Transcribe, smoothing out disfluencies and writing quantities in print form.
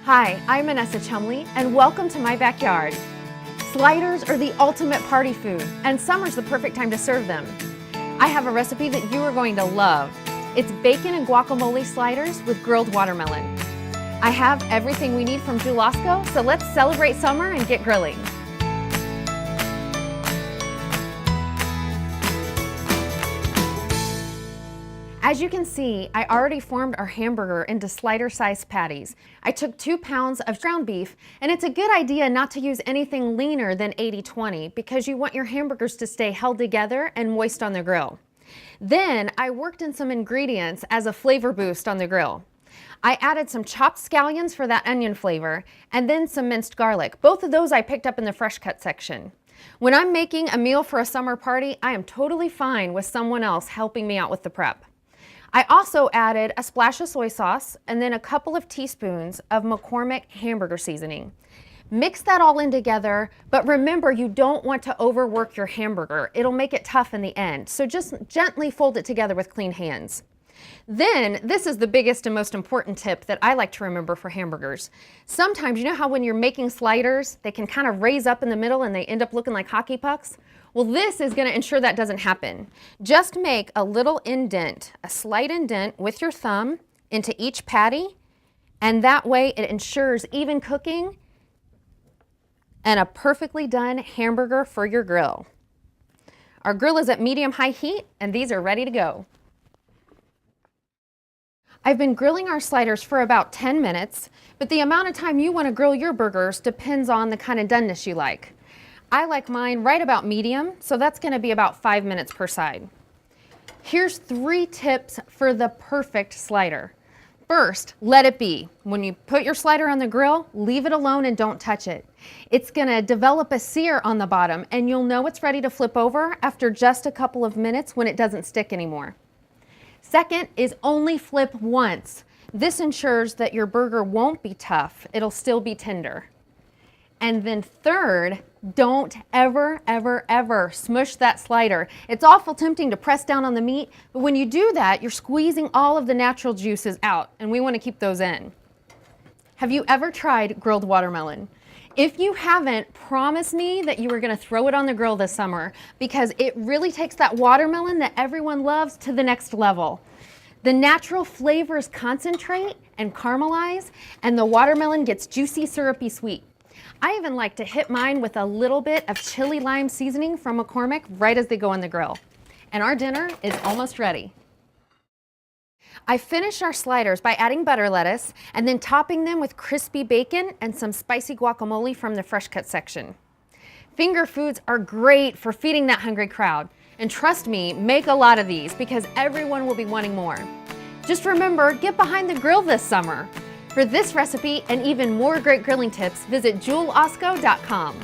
Hi, I'm Annessa Chumbley, and welcome to my backyard. Sliders are the ultimate party food, and summer's the perfect time to serve them. I have a recipe that you are going to love. It's bacon and guacamole sliders with grilled watermelon. I have everything we need from Jewel-Osco, so let's celebrate summer and get grilling. As you can see, I already formed our hamburger into slider-sized patties. I took 2 pounds of ground beef, and it's a good idea not to use anything leaner than 80/20 because you want your hamburgers to stay held together and moist on the grill. Then I worked in some ingredients as a flavor boost on the grill. I added some chopped scallions for that onion flavor, and then some minced garlic. Both of those I picked up in the fresh cut section. When I'm making a meal for a summer party, I am totally fine with someone else helping me out with the prep. I also added a splash of soy sauce and then a couple of teaspoons of McCormick hamburger seasoning. Mix that all in together, but remember you don't want to overwork your hamburger. It'll make it tough in the end, so just gently fold it together with clean hands. Then, this is the biggest and most important tip that I like to remember for hamburgers. Sometimes, you know how when you're making sliders, they can kind of raise up in the middle and they end up looking like hockey pucks? Well, this is going to ensure that doesn't happen. Just make a little indent, a slight indent with your thumb into each patty, and that way it ensures even cooking and a perfectly done hamburger for your grill. Our grill is at medium-high heat, and these are ready to go. I've been grilling our sliders for about 10 minutes, but the amount of time you want to grill your burgers depends on the kind of doneness you like. I like mine right about medium, so that's going to be about 5 minutes per side. Here's 3 tips for the perfect slider. First, let it be. When you put your slider on the grill, leave it alone and don't touch it. It's going to develop a sear on the bottom, and you'll know it's ready to flip over after just a couple of minutes when it doesn't stick anymore. Second is only flip once. This ensures that your burger won't be tough. It'll still be tender. And then third, don't ever, ever, ever smush that slider. It's awful tempting to press down on the meat, but when you do that, you're squeezing all of the natural juices out, and we want to keep those in. Have you ever tried grilled watermelon? If you haven't, promise me that you are going to throw it on the grill this summer because it really takes that watermelon that everyone loves to the next level. The natural flavors concentrate and caramelize, and the watermelon gets juicy, syrupy sweet. I even like to hit mine with a little bit of chili lime seasoning from McCormick right as they go on the grill. And our dinner is almost ready. I finished our sliders by adding butter lettuce and then topping them with crispy bacon and some spicy guacamole from the fresh cut section. Finger foods are great for feeding that hungry crowd. And trust me, make a lot of these because everyone will be wanting more. Just remember, get behind the grill this summer. For this recipe and even more great grilling tips, visit Jewel-Osco.com.